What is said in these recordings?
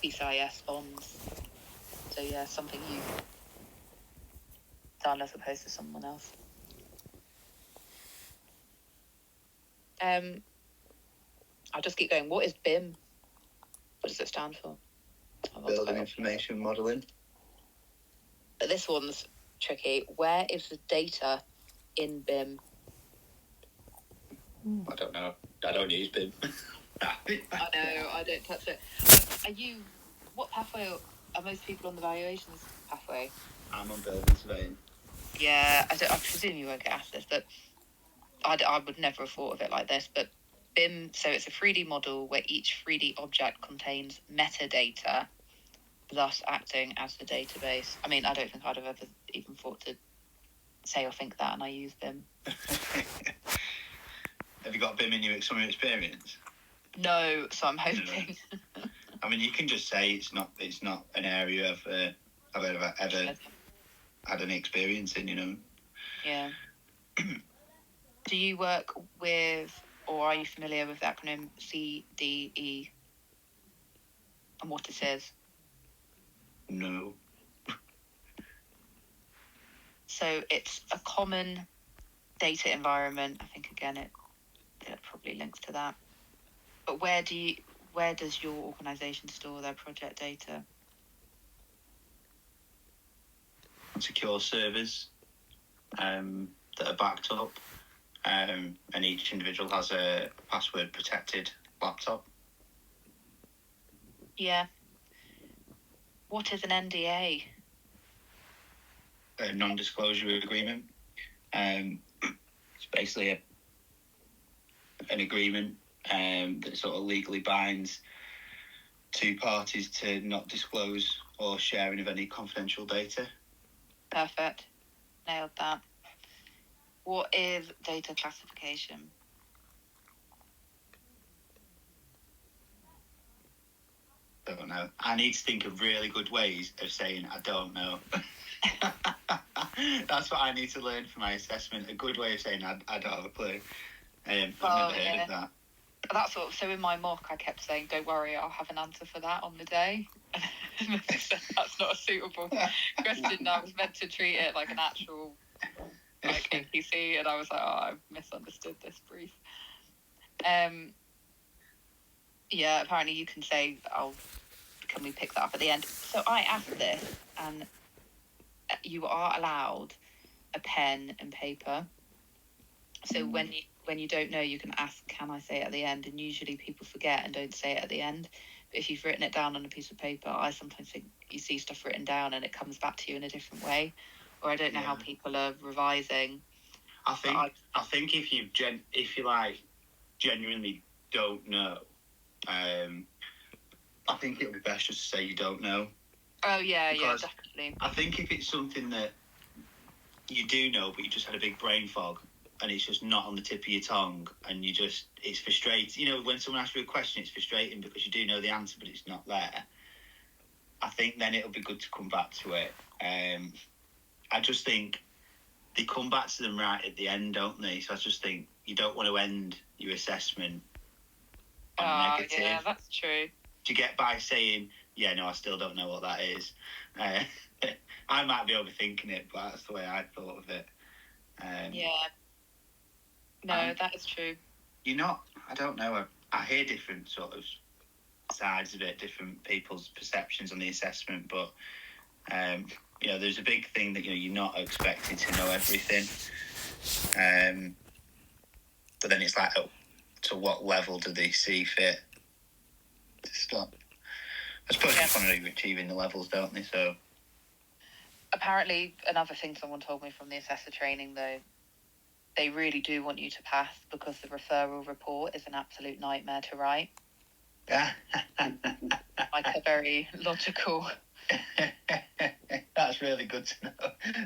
PCIS bonds. So yeah, something you've done as opposed to someone else. I'll just keep going. What is BIM? What does it stand for? Building Information Modelling. But this one's tricky. Where is the data in BIM? I don't know. I don't use BIM. I know, I don't touch it. What pathway are most people on the valuations pathway? I'm on building surveying. Yeah, I presume you won't get asked this, but I would never have thought of it like this. But BIM, so it's a 3D model where each 3D object contains metadata, thus acting as the database. I mean, I don't think I'd have ever even thought to say or think that, and I use BIM. Have you got BIM in your summer experience? No, so I'm hoping. No. I mean, you can just say it's not an area I've ever had any experience in, you know. Yeah. Do you work with, or are you familiar with the acronym CDE and what it is? No. So it's a common data environment. I think again it probably links to that. But where does your organisation store their project data? Secure servers that are backed up, and each individual has a password protected laptop. Yeah. What is an NDA? A non-disclosure agreement. It's basically an agreement that sort of legally binds two parties to not disclose or sharing of any confidential data. Perfect. Nailed that. What is data classification? Don't know. I need to think of really good ways of saying I don't know. That's what I need to learn for my assessment. A good way of saying I don't have a clue. I've never heard of that. That's what. So in my mock, I kept saying, "Don't worry, I'll have an answer for that on the day." That's not a suitable question. I was meant to treat it like an actual APC, and I was like, "Oh, I've misunderstood this brief." Yeah, apparently you can say, can we pick that up at the end? So I asked this, and you are allowed a pen and paper. So when you don't know, you can ask, can I say it at the end? And usually people forget and don't say it at the end. But if you've written it down on a piece of paper, I sometimes think you see stuff written down and it comes back to you in a different way. Or I don't know how people are revising. I think if you genuinely don't know, I think it would be best just to say you don't know. Oh yeah, because yeah, definitely. I think if it's something that you do know, but you just had a big brain fog, and it's just not on the tip of your tongue, and it's frustrating. You know, when someone asks you a question, it's frustrating because you do know the answer, but it's not there. I think then it'll be good to come back to it. I just think they come back to them right at the end, don't they? So I just think you don't want to end your assessment on negative. Yeah, that's true. To get by saying, yeah, no, I still don't know what that is. I might be overthinking it, but that's the way I thought of it. Yeah. No, that is true. I don't know, I hear different sort of sides of it, different people's perceptions on the assessment, but, there's a big thing that, you're not expected to know everything. But then it's like, to what level do they see fit to stop? I suppose it's when you're achieving the levels, don't they? So apparently, another thing someone told me from the assessor training, though, they really do want you to pass because the referral report is an absolute nightmare to write. Like a very logical. That's really good to know.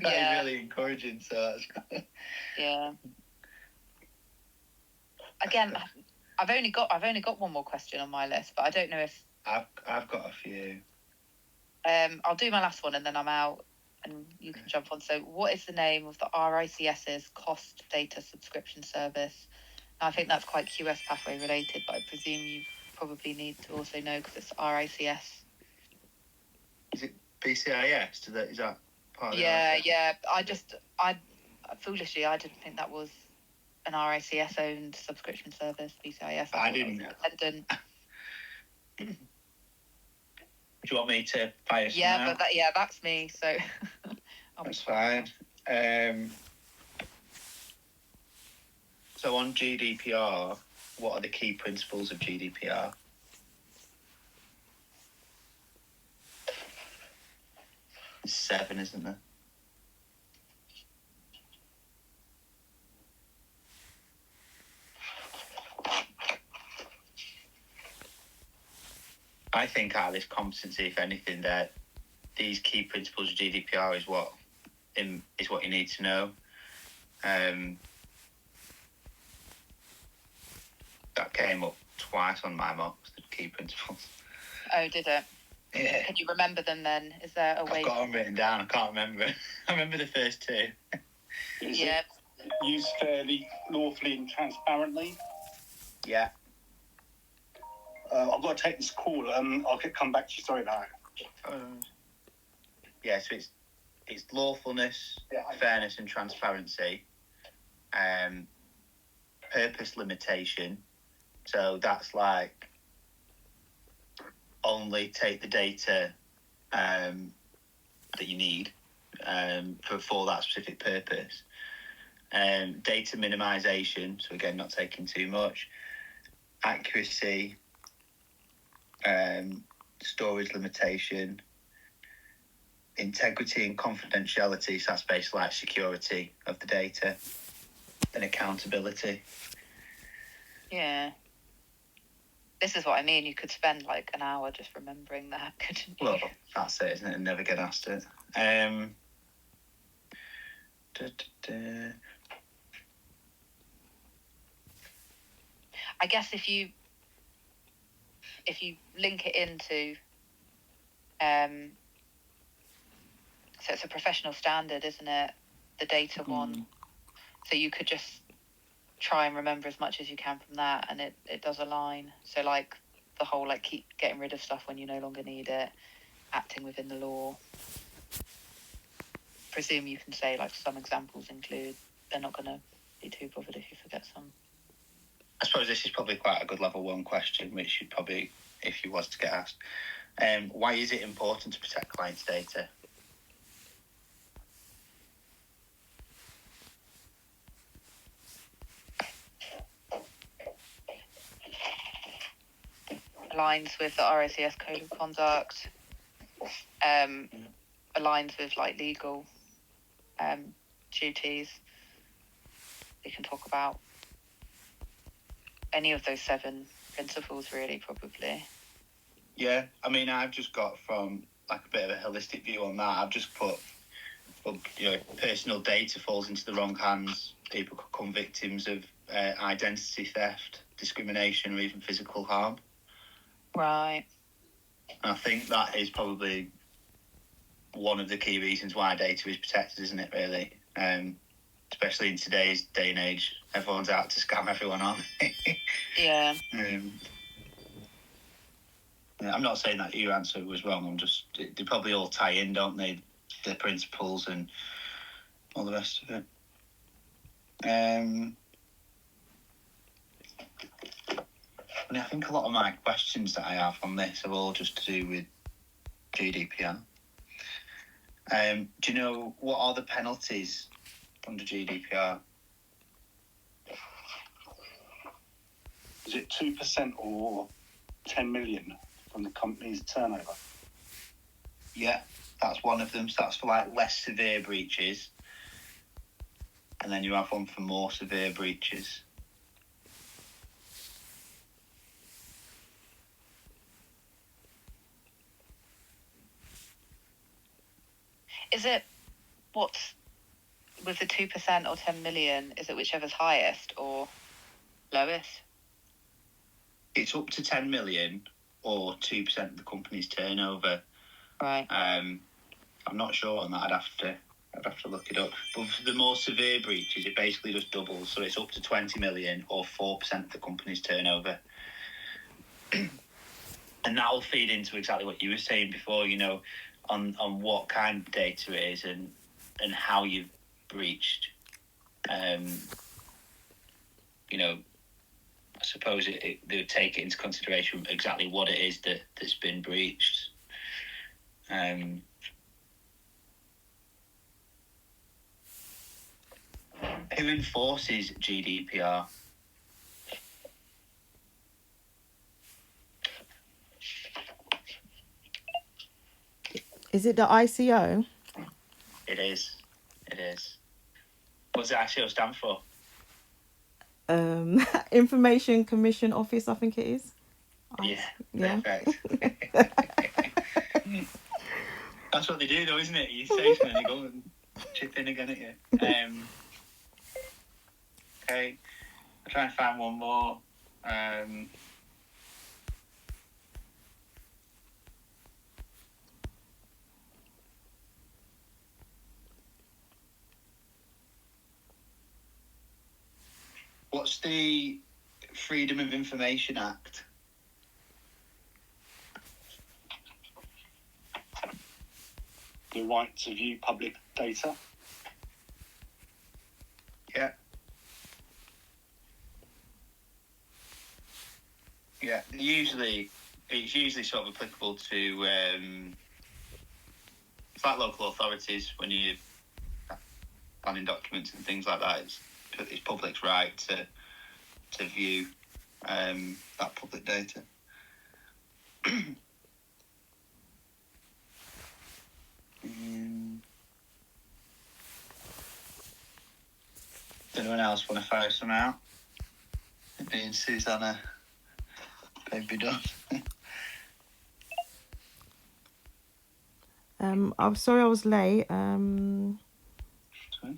That is really encouraging. So that's good. Yeah. Again, I've only got one more question on my list, but I don't know if I've got a few. I'll do my last one and then I'm out, and you can jump on. So, what is the name of the RICS's cost data subscription service? Now, I think that's quite QS pathway related, but I presume you probably need to also know because it's RICS Is it BCIS? Is that part of the Yeah, RICS? yeah. I foolishly, I didn't think that was an RICS owned subscription service. BCIS. I didn't. Independent. Do you want me to fire some Yeah, out? but that's me. So That's fine. So on GDPR, what are the key principles of GDPR? There's 7, isn't there? I think out of this competency, if anything, that these key principles of GDPR is what you need to know. That came up twice on my mocks, the key principles. Oh, did it? Yeah. Can you remember them then? Is there a way? I've got them written down. I can't remember. I remember the first 2. Yeah. Use fairly, lawfully, and transparently. Yeah. I've got to take this call. I'll come back to you. Sorry about that. Yeah. So it's lawfulness, fairness, and transparency. Purpose limitation. So that's like only take the data that you need for that specific purpose. Data minimization. So again, not taking too much. Accuracy. Storage limitation. Integrity and confidentiality. So that's basically like security of the data. And accountability. Yeah. This is what I mean. You could spend like an hour just remembering that, couldn't you? Well, that's it, isn't it? And never get asked it. I guess if you link it into, so it's a professional standard, isn't it? The data one. So you could just try and remember as much as you can from that, and it does align. So like the whole like keep getting rid of stuff when you no longer need it, acting within the law. Presume you can say like some examples include. They're not going to be too bothered if you forget some. I suppose this is probably quite a good level 1 question, which you'd probably, if you was to get asked. Why is it important to protect clients' data? Aligns with the RICS Code of Conduct. Aligns with like legal duties. We can talk about any of those 7 principles, really, probably. Yeah, I mean, I've just got from like a bit of a holistic view on that. I've just put, personal data falls into the wrong hands. People could become victims of identity theft, discrimination, or even physical harm. Right. And I think that is probably one of the key reasons why data is protected, isn't it, really? Especially in today's day and age. Everyone's out to scam everyone, aren't they? Yeah. I'm not saying that your answer was wrong. They probably all tie in, don't they? The principles and all the rest of it. I think a lot of my questions that I have on this are all just to do with GDPR. Do you know what are the penalties under GDPR? Is it 2% or 10 million from the company's turnover? Yeah, that's one of them. So that's for like less severe breaches. And then you have one for more severe breaches. Is it what's with the 2% or 10 million? Is it whichever's highest or lowest? It's up to 10 million or 2% of the company's turnover. Right. I'm not sure on that. I'd have to look it up. But for the more severe breaches, it basically just doubles. So it's up to 20 million or 4% of the company's turnover. And that will feed into exactly what you were saying before. on what kind of data it is and how you've breached. You know, I suppose they would take it into consideration exactly what it is that's been breached. Who enforces GDPR? Is it the ICO? It is. What's the ICO stand for? Information Commission Office, I think it is. Yeah. Perfect. That's what they do, though, isn't it? You say something and they go and chip in again at you. Okay, I'll try and find one more. What's the Freedom of Information Act? The right to view public data. Yeah. Yeah, it's usually sort of applicable to it's like local authorities when you're planning documents and things like that. It's public's right to view that public data. Does anyone else want to fire some out? Me and Susanna, maybe done. I'm sorry I was late.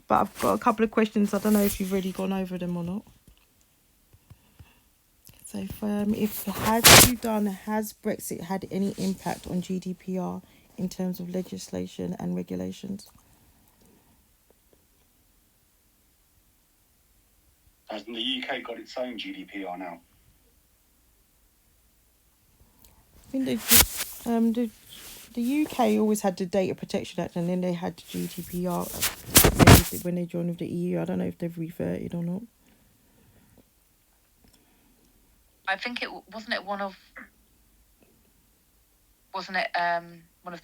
But I've got a couple of questions. I don't know if you've really gone over them or not. So, has Brexit had any impact on GDPR in terms of legislation and regulations? Hasn't the UK got its own GDPR now? I think the UK always had the Data Protection Act, and then they had the GDPR when they joined with the EU. I don't know if they've reverted or not. I think wasn't one of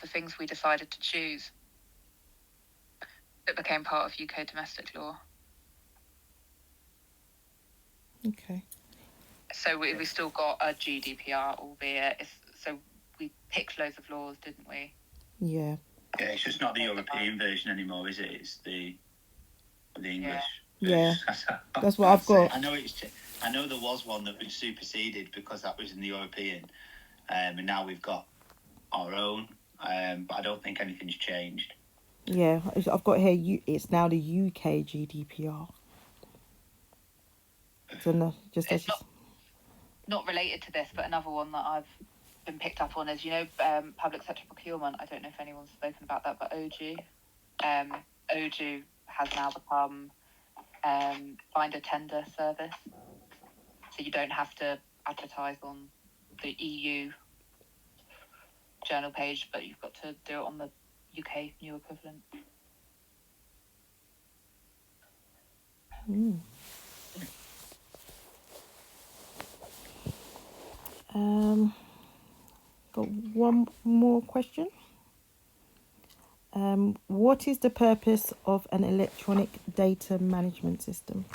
the things we decided to choose that became part of UK domestic law. Okay. So we still got a GDPR, albeit so we picked loads of laws, didn't we? Yeah. Yeah, it's just not the European version anymore, is it? It's the English. Yeah. That's what I've got. I know there was one that was superseded because that was in the European, and now we've got our own. But I don't think anything's changed. Yeah, I've got here. It's now the UK GDPR. So no, it's not related to this, but another one that I've been picked up on is, public sector procurement. I don't know if anyone's spoken about that, but OJU has now become find a tender service, so you don't have to advertise on the EU journal page, but you've got to do it on the UK new equivalent. Got one more question. What is the purpose of an electronic data management system?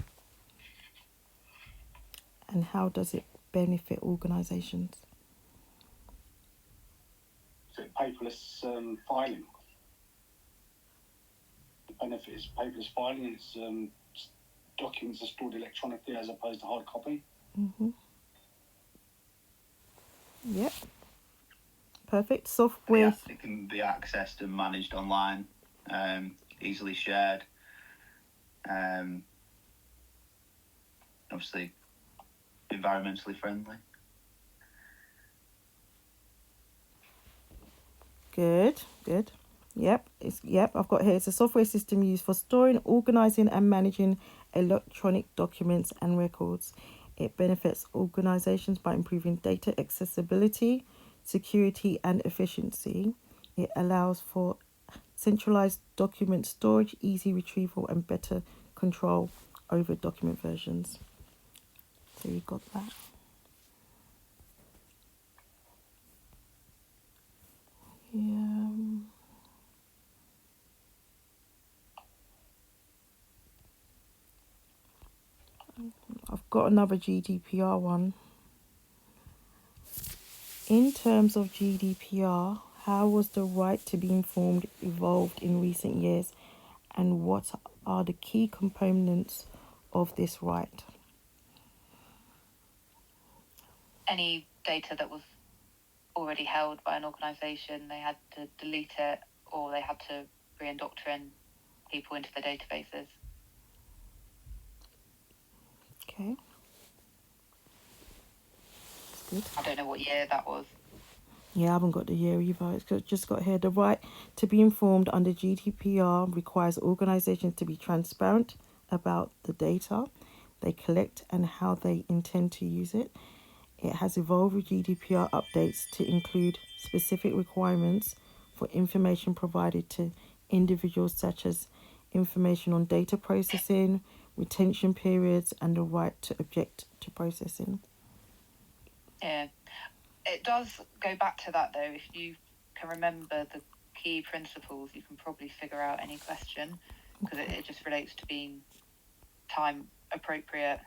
And how does it benefit organisations? So paperless filing. The benefit is paperless filing. It's documents are stored electronically as opposed to hard copy. Mm-hmm. Yep. Perfect. Software. Yeah, it can be accessed and managed online, easily shared. Obviously, environmentally friendly. Good. Yep. I've got here. It's a software system used for storing, organising, and managing electronic documents and records. It benefits organisations by improving data accessibility, security, and efficiency. It allows for centralized document storage, easy retrieval, and better control over document versions. So you got that. Yeah. I've got another GDPR one. In terms of GDPR, how was the right to be informed evolved in recent years, and what are the key components of this right? Any data that was already held by an organisation, they had to delete it, or they had to re-indoctrinate people into the databases. Okay. That's good. I don't know what year that was. Yeah, I haven't got the year either. It's just got here. The right to be informed under GDPR requires organisations to be transparent about the data they collect and how they intend to use it. It has evolved with GDPR updates to include specific requirements for information provided to individuals, such as information on data processing, retention periods, and the right to object to processing. Yeah. It does go back to that, though. If you can remember the key principles, you can probably figure out any question, because it just relates to being time appropriate.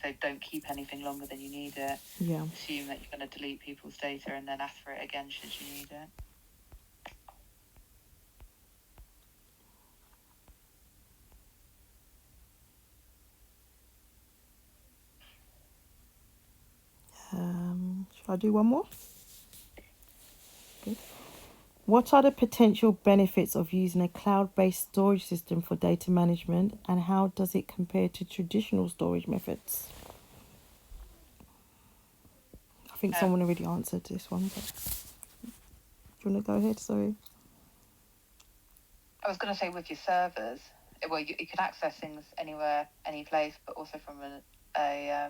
So don't keep anything longer than you need it. Yeah. Assume that you're going to delete people's data and then ask for it again should you need it. Shall I do one more? Good. What are the potential benefits of using a cloud-based storage system for data management, and how does it compare to traditional storage methods? I think someone already answered this one, but do you want to go ahead? Sorry. I was going to say with your servers, well, you can access things anywhere, any place, but also from a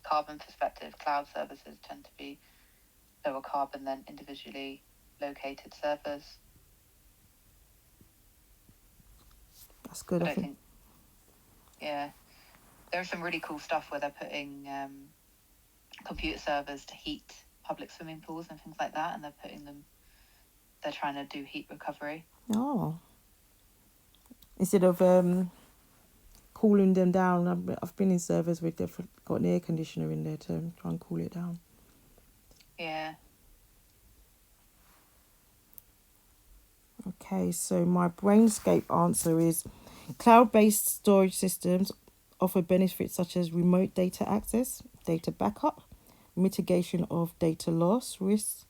carbon perspective, cloud services tend to be lower carbon than individually located servers. That's good. I think. Yeah, there's some really cool stuff where they're putting computer servers to heat public swimming pools and things like that, and they're trying to do heat recovery. Oh. Instead of cooling them down, I've been in servers where they've got an air conditioner in there to try and cool it down. Yeah. Okay, so my Brainscape answer is cloud-based storage systems offer benefits such as remote data access, data backup, mitigation of data loss risks,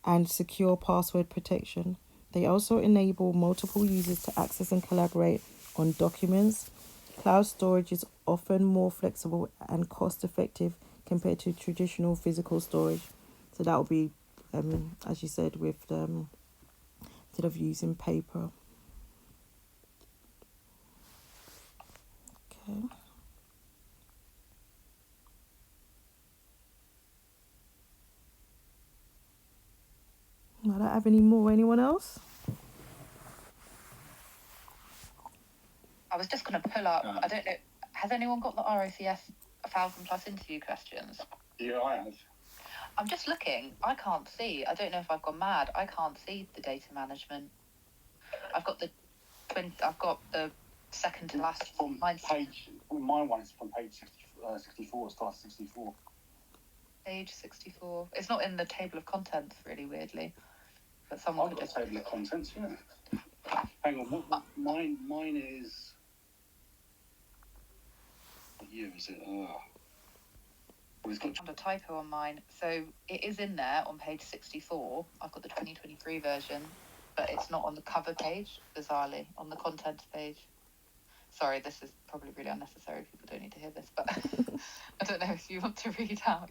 and secure password protection. They also enable multiple users to access and collaborate on documents. Cloud storage is often more flexible and cost-effective compared to traditional physical storage. So that will be, as you said, with instead of using paper. Okay. I don't have any more. Anyone else? I was just going to pull up. I don't know. Has anyone got the ROCS 1,000+ interview questions? Yeah, I have. I'm just looking. I can't see. I don't know if I've gone mad. I can't see the data management. I've got the second to last. My one is from page 64. Starts 64. Page 64. It's not in the table of contents, really weirdly. But someone I've got a table of contents. Yeah. Hang on. What mine is. What year is it? We've got a typo on mine. So it is in there on page 64. I've got the 2023 version, but it's not on the cover page, bizarrely, on the contents page. Sorry, this is probably really unnecessary. People don't need to hear this, but I don't know if you want to read out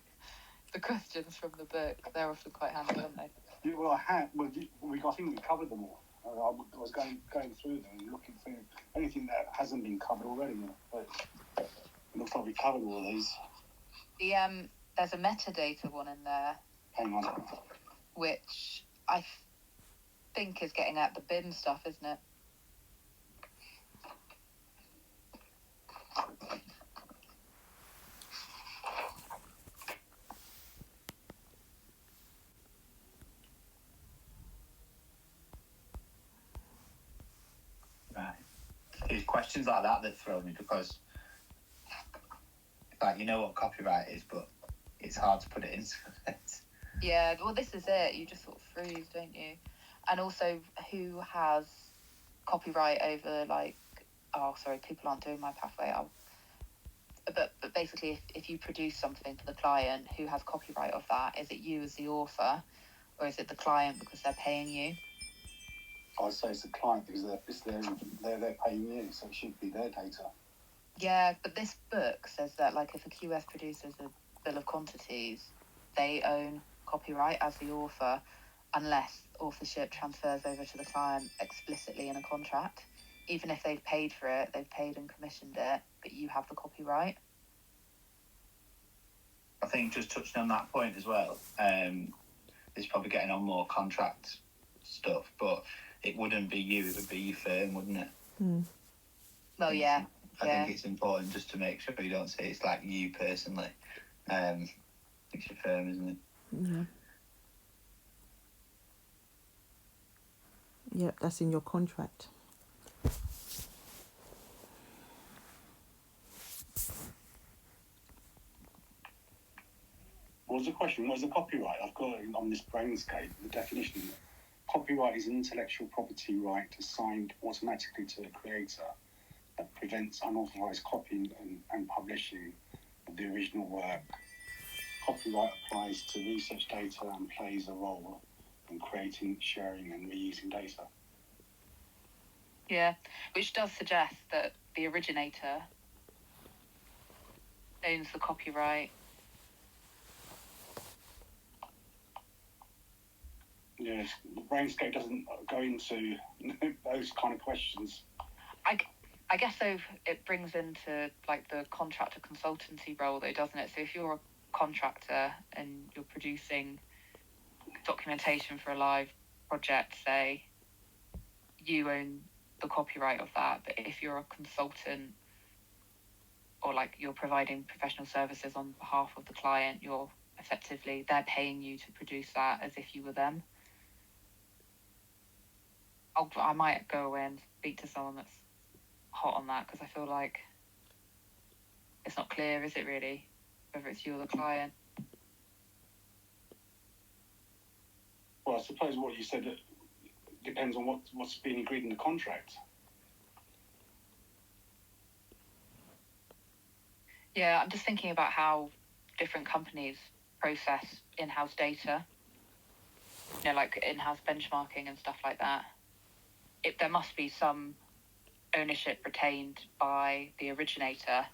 the questions from the book. They're often quite handy, aren't they? Yeah, well, I had. Well, I think we covered them all. I was going through them and looking through anything that hasn't been covered already. But it looks like we covered all of these. There's a metadata one in there. Hang on. Which think is getting at the BIM stuff, isn't it? Right. It's questions like that throw me, because like, you know what copyright is, but it's hard to put it into it. Yeah, well, this is it. You just sort of freeze, don't you? And also, who has copyright over, like, oh, sorry, people aren't doing my pathway. But basically, if you produce something for the client, who has copyright of that? Is it you as the author, or is it the client because they're paying you? I'd say it's the client because they're paying you, so it should be their data. Yeah, but this book says that, like, if a QS produces a bill of quantities, they own copyright as the author, unless authorship transfers over to the client explicitly in a contract. Even if they've paid for it, they've paid and commissioned it, but you have the copyright. I think just touching on that point as well, it's probably getting on more contract stuff, but it wouldn't be you, it would be your firm, wouldn't it? Well, yeah. I think it's important just to make sure you don't say it's like you personally. It's your firm, isn't it? Yeah. Yep, that's in your contract. What was the question? What was the copyright? I've got it on this Brainscape, the definition. Copyright is an intellectual property right assigned automatically to the creator that prevents unauthorized copying and publishing of the original work. Copyright applies to research data and plays a role in creating, sharing, and reusing data. Yeah, which does suggest that the originator owns the copyright. Yes, Brainscape doesn't go into those kind of questions. I guess though it brings into like the contractor consultancy role though, doesn't it? So if you're a contractor and you're producing documentation for a live project, say, you own the copyright of that. But if you're a consultant or like you're providing professional services on behalf of the client, you're effectively, they're paying you to produce that as if you were them. I might go away and speak to someone that's hot on that, because I feel like it's not clear, is it really, whether it's you or the client? Well, I suppose what you said depends on what's being agreed in the contract. Yeah, I'm just thinking about how different companies process in-house data, you know, like in-house benchmarking and stuff like that. There must be some ownership retained by the originator,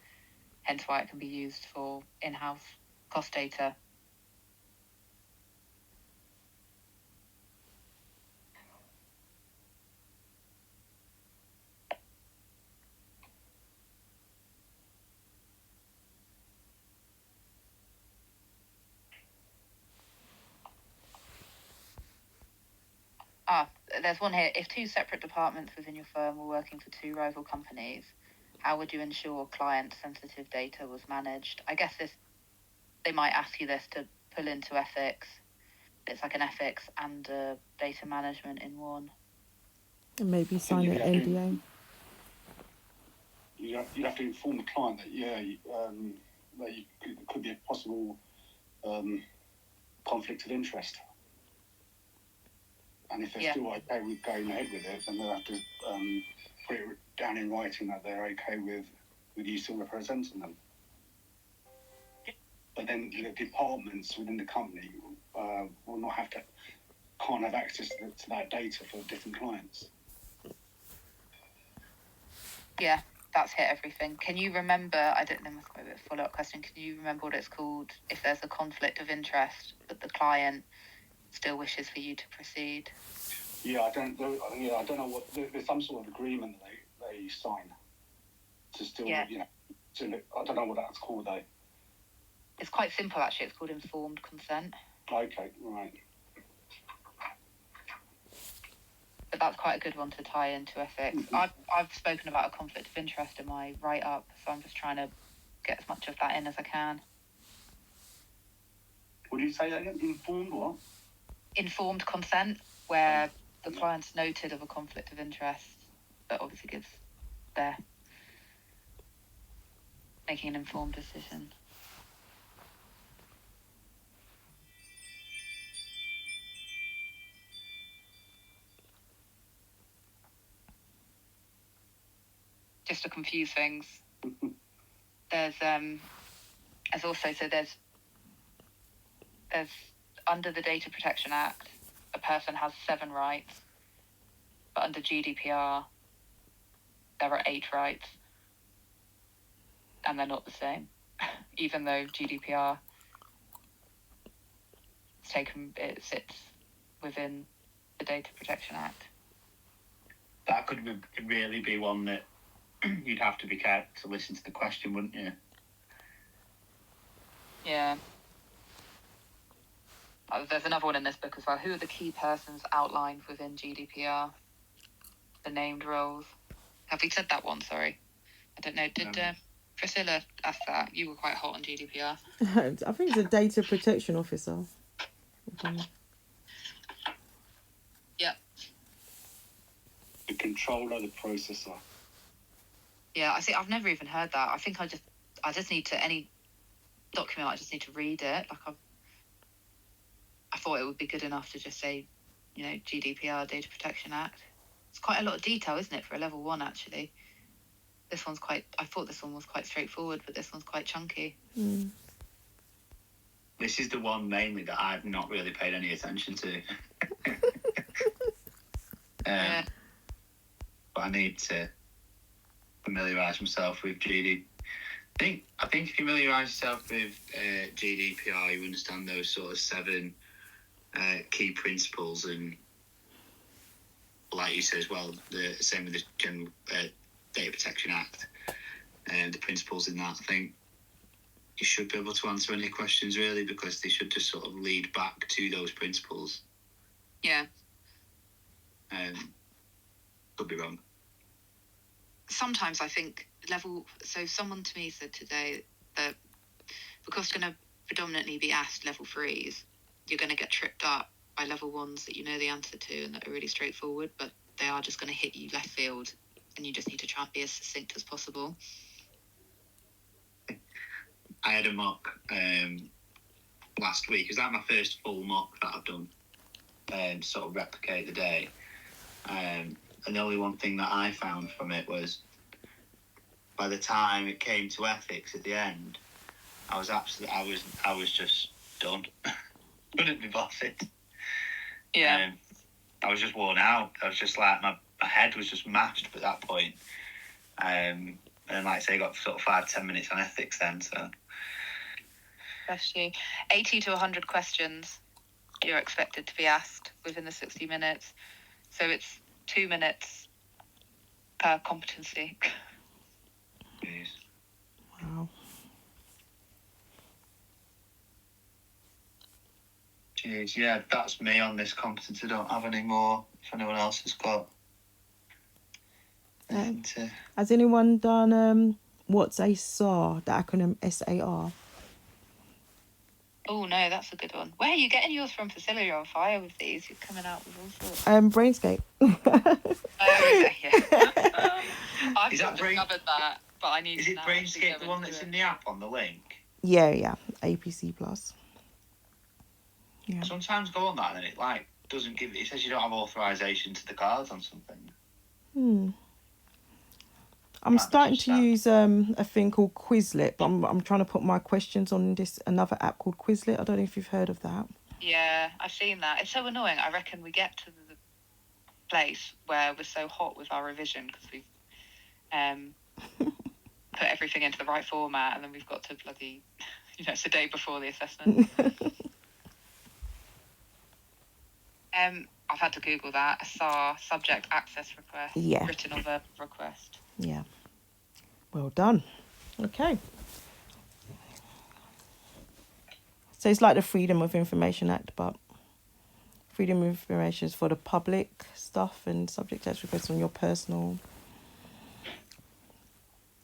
hence why it can be used for in-house cost data. There's one here. If two separate departments within your firm were working for two rival companies, how would you ensure client-sensitive data was managed? I guess they might ask you this to pull into ethics. It's like an ethics and data management in one. And maybe sign an NDA. You have to inform the client that could be a possible conflict of interest. And if they're still okay with going ahead with it, then they'll have to put it down in writing that they're okay with you still representing them. But then the departments within the company will can't have access to that data for different clients. Yeah, that's hit everything. Can you remember, I don't know, this might be a follow-up question, can you remember what it's called if there's a conflict of interest but the client still wishes for you to proceed? Yeah, I don't know what, there's some sort of agreement that they sign to still, I don't know what that's called though. It's quite simple actually, it's called informed consent. Okay, right. but that's quite a good one to tie into ethics. I've spoken about a conflict of interest in my write-up, so I'm just trying to get as much of that in as I can. What do you say again? Informed what? Informed consent, where the client's noted of a conflict of interest, that obviously gives their making an informed decision. Just to confuse things, there's also, so there's under the Data Protection Act, a person has 7 rights, but under GDPR, there are 8 rights, and they're not the same, even though GDPR it sits within the Data Protection Act. That could really be one that you'd have to be careful to listen to the question, wouldn't you? Yeah. There's another one in this book as well. Who are the key persons outlined within GDPR? The named roles. Have we said that one? Sorry. I don't know. Did Priscilla ask that? You were quite hot on GDPR. I think it's a data protection officer. Yep. The controller, the processor. Yeah, I see. I've never even heard that. I think I just need to, any document, I just need to read it. Like I thought it would be good enough to just say, GDPR, Data Protection Act. It's quite a lot of detail, isn't it, for a level 1, actually? I thought this one was quite straightforward, but this one's quite chunky. Mm. This is the one mainly that I've not really paid any attention to. Yeah. But I need to familiarise myself with GDPR. I think if you familiarise yourself with GDPR, you understand those sort of 7 key principles, and like you said as well, the same with the General Data Protection Act and the principles in that. I think you should be able to answer any questions really, because they should just sort of lead back to those principles. Yeah. Could be wrong. Sometimes I think so someone to me said today that because you're going to predominantly be asked level 3s, you're going to get tripped up by level 1s that you know the answer to and that are really straightforward, but they are just going to hit you left field, and you just need to try and be as succinct as possible. I had a mock last week. It was like my first full mock that I've done, sort of replicate the day. And the only one thing that I found from it was, by the time it came to ethics at the end, I was just done. Couldn't be bothered. Yeah. I was just worn out. I was just like, my head was just mashed at that point. And like I say, I got sort of 5-10 minutes on ethics then. So. Bless you. 80 to 100 questions you're expected to be asked within the 60 minutes. So it's 2 minutes per competency. Jeez. Wow. Jeez, yeah, that's me on this competency. I don't have any more. If anyone else has got anything to... Has anyone done what's a SAR, the acronym SAR? Oh no, that's a good one. Where are you getting yours from, Priscilla? You're on fire with these. You're coming out with all sorts. Brainscape. Oh, okay, yeah. I've Is just that discovered that, but I need Is to it now Brainscape actually the go one into that's it. in the app on the link? Yeah, APC Plus. Yeah. Sometimes go on that and it like doesn't give it says you don't have authorization to the cards on something. I'm starting to use a thing called Quizlet, but I'm trying to put my questions on this another app called Quizlet. I don't know if you've heard of that. Yeah, I've seen that. It's so annoying. I reckon we get to the place where we're so hot with our revision because we've put everything into the right format, and then we've got to bloody, it's the day before the assessment. I've had to Google that. A SAR, subject access request, written or verbal request. Yeah. Well done. Okay. So it's like the Freedom of Information Act, but Freedom of information is for the public stuff and subject text requests on your personal,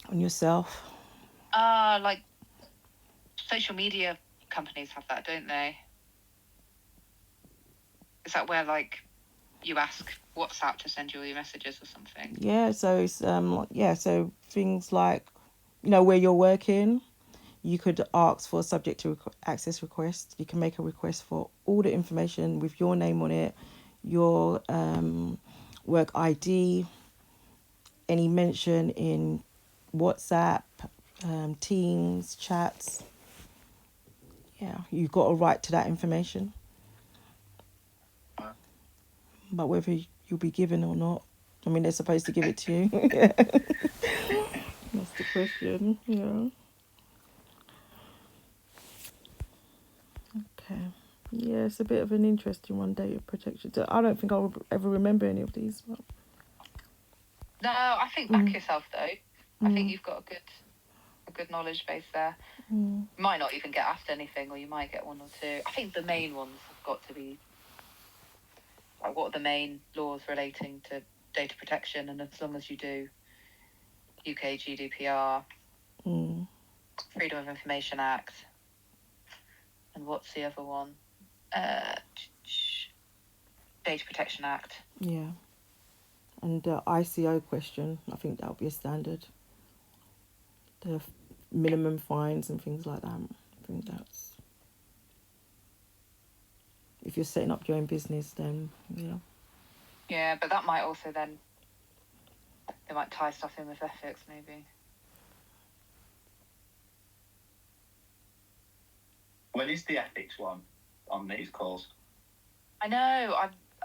on yourself. Like social media companies have that, don't they? Is that where like you ask WhatsApp to send you all your messages or something? Yeah, so it's so things like, where you're working, you could ask for subject to access request. You can make a request for all the information with your name on it, your work ID, any mention in WhatsApp, Teams, chats. Yeah, you've got a right to that information. But whether you'll be given or not, I mean, they're supposed to give it to you. That's the question. Yeah. Okay. Yeah, it's a bit of an interesting one, data protection. So I don't think I'll ever remember any of these. But... No, I think back yourself though. I think you've got a good knowledge base there. You might not even get asked anything, or you might get one or two. I think the main ones have got to be like, what are the main laws relating to data protection? And as long as you do UK GDPR, Freedom of Information Act, and what's the other one? Data Protection Act. Yeah. And the ICO question, I think that'll be a standard. The minimum fines and things like that. I think that's... If you're setting up your own business, then, Yeah, but that might also then... They might tie stuff in with ethics, maybe. When is the ethics one on these calls? I know.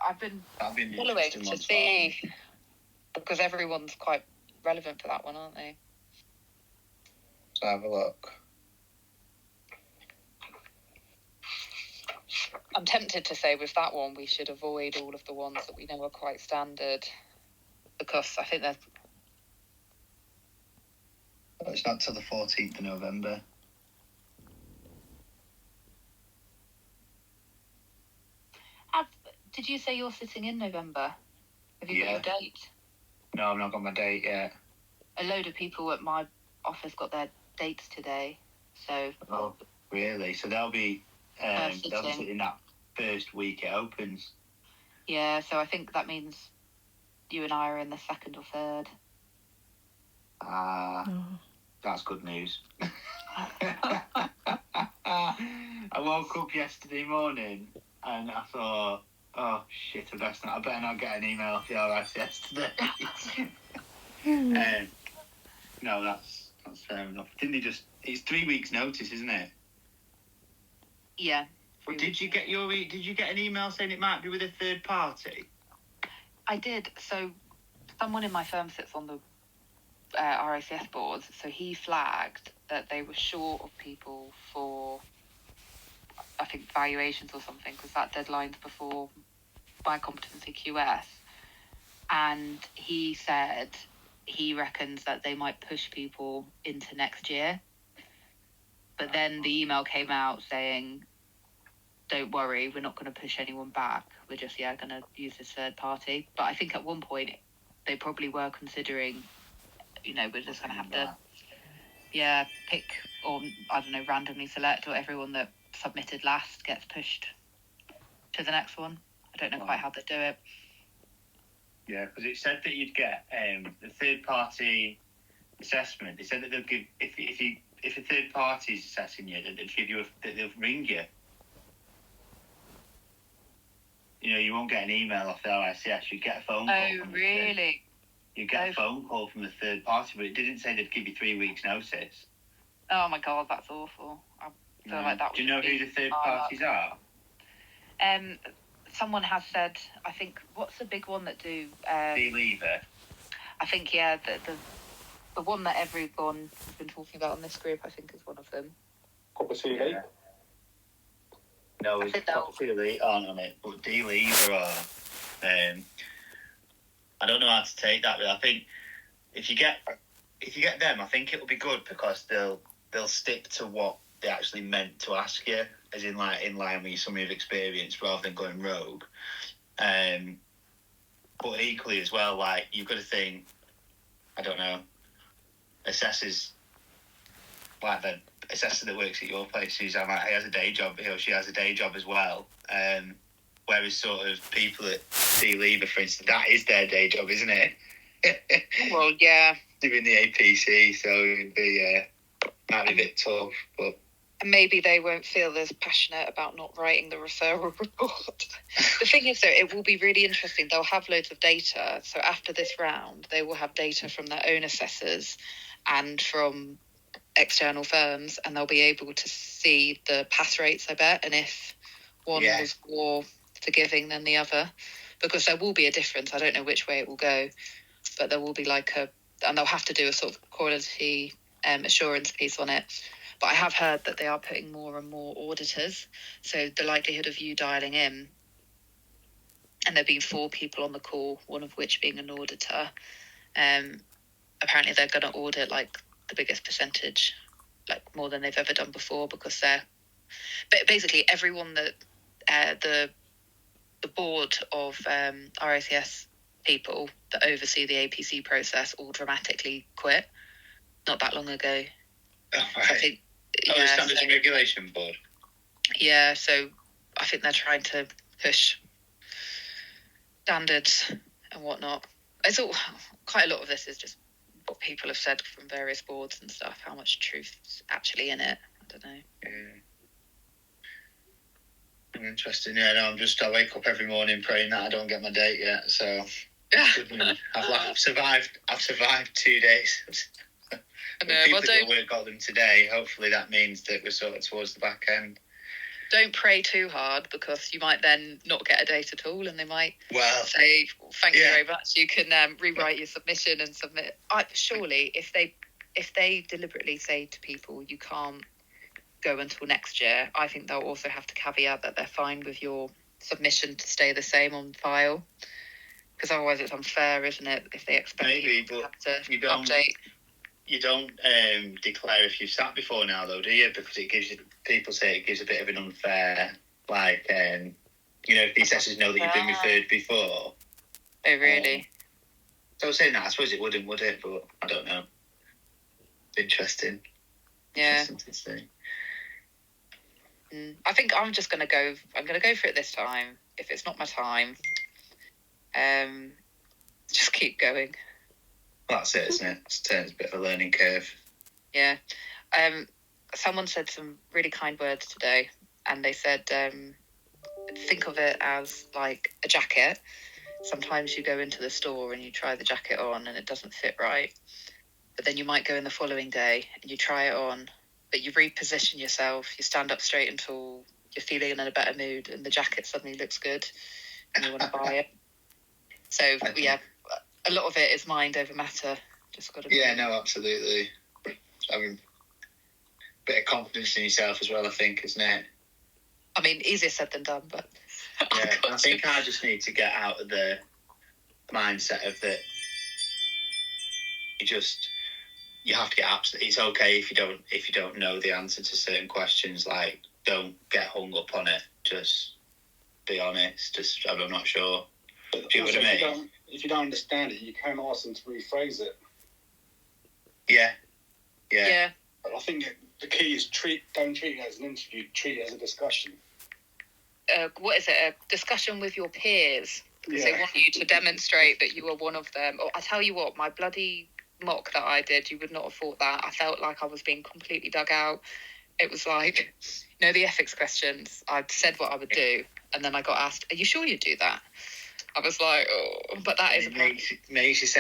I've been That'd be an following interesting to one see, because everyone's quite relevant for that one, aren't they? So have a look. I'm tempted to say with that one we should avoid all of the ones that we know are quite standard, because I think they're... Well, it's not till the 14th of November. Did you say you're sitting in November? Have you got your date? No, I've not got my date yet. A load of people at my office got their dates today, so... Oh, really? So they'll be sitting that first week it opens. Yeah, so I think that means you and I are in the second or third. That's good news. I woke up yesterday morning and I thought, oh shit, I better not get an email off the RICS today. No, that's fair enough. Didn't they just... It's 3 weeks' notice, isn't it? Yeah. Well, did you get an email saying it might be with a third party? I did. So someone in my firm sits on the RICS board, so he flagged that they were short of people for, I think, valuations or something, because that deadline's before my competency QS. And he said he reckons that they might push people into next year. But then the email came out saying, don't worry, we're not going to push anyone back. We're just, going to use this third party. But I think at one point they probably were considering, we're just going to have to, pick, or, I don't know, randomly select, or everyone that submitted last gets pushed to the next one. I don't know quite how they do it. Yeah, because it said that you'd get the third-party assessment. They said that they'll give, if a third party is assessing you, they'll give you they'll ring you. You won't get an email off the RICS. You get a phone call. Oh, really? You get a phone call from the third party, but it didn't say they'd give you 3 weeks' notice. Oh my God, that's awful. I feel like that. Do you know who the third parties are? Someone has said, I think, what's the big one that do... D-Lever. I think, the one that everyone's been talking about on this group, I think, is one of them. Property Elite? No, it's Property Elite aren't on it, but D-Lever are. I don't know how to take that, but I think if you get them, I think it'll be good, because they'll stick to what they actually meant to ask you. as in like in line with some of experience rather than going rogue. But equally as well, like you've got to think, I don't know, assessors, like the assessor that works at your place, he has a day job, he or she has a day job as well. Whereas sort of people at Sea Lever, for instance, that is their day job, isn't it? Well, yeah. Doing the APC, so it'd be might be a bit tough, but maybe they won't feel as passionate about not writing the referral report. The thing is, though, it will be really interesting. They'll have loads of data. So after this round, they will have data from their own assessors and from external firms, and they'll be able to see the pass rates, I bet, and if one was more forgiving than the other, because there will be a difference. I don't know which way it will go, but there will be and they'll have to do a sort of quality assurance piece on it. But I have heard that they are putting more and more auditors. So the likelihood of you dialing in, and there being 4 people on the call, one of which being an auditor, apparently they're going to audit like the biggest percentage, like more than they've ever done before, because but basically everyone that the board of RACS people that oversee the APC process all dramatically quit not that long ago. Oh, right. I think, the Standards and Regulation Board. Yeah, so I think they're trying to push standards and whatnot. I thought quite a lot of this is just what people have said from various boards and stuff. How much truth's actually in it, I don't know. Yeah. Interesting. Yeah, no, I wake up every morning praying that I don't get my date yet. So I've survived 2 days. People that got them today, hopefully that means that we're sort of towards the back end. Don't pray too hard, because you might then not get a date at all, and they might say, thank you very much, you can rewrite your submission and submit. Surely, if they deliberately say to people, you can't go until next year, I think they'll also have to caveat that they're fine with your submission to stay the same on file, because otherwise it's unfair, isn't it, if they expect you to have to update. You don't declare if you've sat before now, though, do you? Because people say it gives a bit of an unfair, like, if the assessors know that you've been referred before. Oh, really? So saying that, I suppose it wouldn't, would it? But I don't know. Interesting. Yeah. Interesting to see. I think I'm just going to go. I'm going to go for it this time. If it's not my time, just keep going. That's it, isn't it? It's a bit of a learning curve. Yeah. Someone said some really kind words today, and they said, think of it as like a jacket. Sometimes you go into the store and you try the jacket on and it doesn't fit right. But then you might go in the following day and you try it on, but you reposition yourself, you stand up straight and tall, you're feeling in a better mood, and the jacket suddenly looks good and you want to buy it. So, yeah. A lot of it is mind over matter. Just got to. Yeah, no, absolutely. I mean, a bit of confidence in yourself as well, I think, isn't it? I mean, easier said than done, but. Yeah, I think I just need to get out of the mindset of that. You have to get absolutely. It's okay if you don't know the answer to certain questions. Like, don't get hung up on it. Just be honest. I'm not sure. Do you know what I mean? If you don't understand it, you can ask them to rephrase it. Yeah. But I think the key is don't treat it as an interview, treat it as a discussion. What is it? A discussion with your peers. Because they want you to demonstrate that you are one of them. I tell you what, my bloody mock that I did, you would not have thought that. I felt like I was being completely dug out. It was like, the ethics questions. I said what I would do, and then I got asked, are you sure you'd do that? I was like, oh, but that is... Makes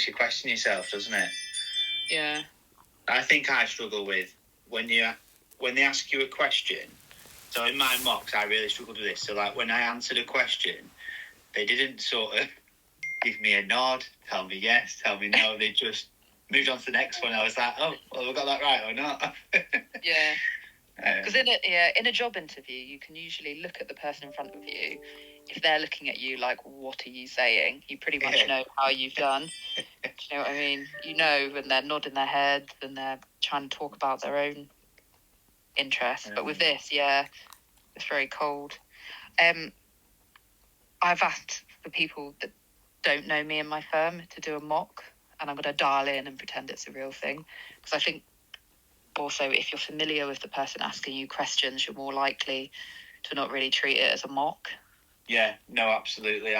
you question yourself, doesn't it? Yeah. I think I struggle with when they ask you a question. So in my mocks, I really struggled with this. So like when I answered a question, they didn't sort of give me a nod, tell me yes, tell me no. They just moved on to the next one. I was like, oh, well, we got that right or not? Yeah. Because in a job interview, you can usually look at the person in front of you. If they're looking at you like, what are you saying? You pretty much know how you've done. Do you know what I mean? You know when they're nodding their head and they're trying to talk about their own interest. But with this, yeah, it's very cold. I've asked for people that don't know me and my firm to do a mock, and I'm going to dial in and pretend it's a real thing, because I think also if you're familiar with the person asking you questions, you're more likely to not really treat it as a mock. Yeah, no, absolutely.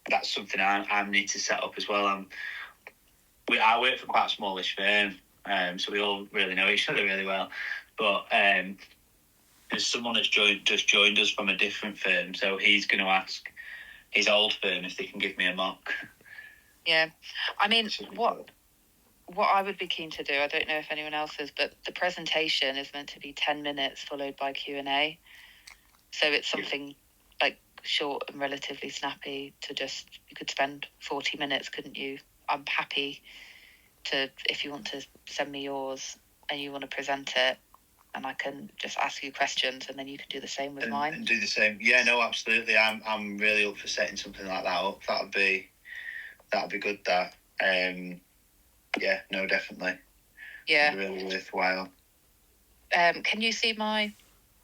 That's something I need to set up as well. I work for quite a smallish firm, so we all really know each other really well. But there's someone that's just joined us from a different firm, so he's going to ask his old firm if they can give me a mock. Yeah, I mean, what I would be keen to do, I don't know if anyone else is, but the presentation is meant to be 10 minutes followed by Q&A. So it's something like short and relatively snappy to just, you could spend 40 minutes, couldn't you? I'm happy to, if you want to send me yours and you want to present it, and I can just ask you questions, and then you can do the same with mine. And do the same. Yeah, no, absolutely. I'm really up for setting something like that up. That'd be good. That. Yeah, no, definitely. Yeah. Really worthwhile. Can you see my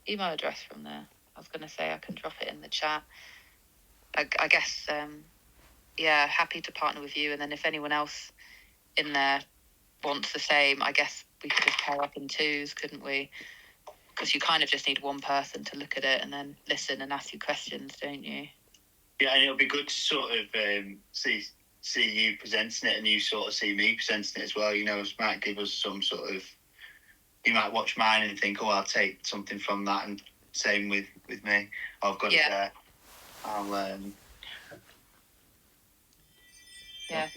email address from there? I was going to say I can drop it in the chat. I guess, yeah, happy to partner with you. And then if anyone else in there wants the same, I guess we could just pair up in twos, couldn't we? Because you kind of just need one person to look at it and then listen and ask you questions, don't you? Yeah, and it'll be good to sort of see you presenting it, and you sort of see me presenting it as well. You know, it might give us some sort of. You might watch mine and think, "Oh, I'll take something from that," and same with me. I've got it there. I'll. Yeah.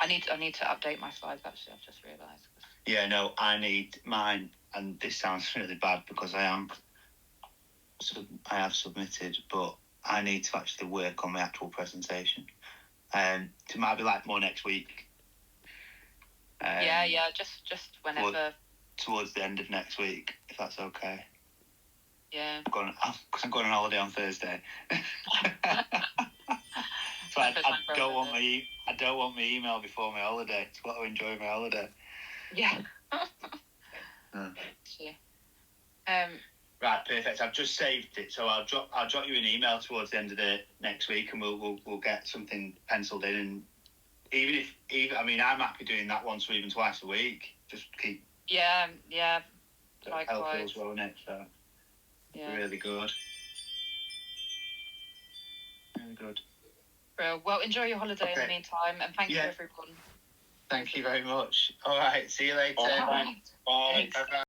I need to update my slides. Actually, I've just realised. Yeah, no, I need mine, and this sounds really bad because I have submitted, but I need to actually work on the actual presentation. It might be like more next week. Yeah, just whenever. Towards the end of next week, if that's okay. Yeah. Because I'm going on holiday on Thursday. So I don't want my email before my holiday. It's got to enjoy my holiday. Yeah. Right, perfect. I've just saved it, so I'll drop you an email towards the end of the next week, and we'll get something penciled in. And even I mean, I'm happy doing that once or even twice a week. Just keep. Yeah. Likewise. Helpful as well, Nick. So yeah, really good. Really good. Well, enjoy your holiday in the meantime, and thank you, everyone. Thank you very much. All right, see you later. Bye. Bye. Bye.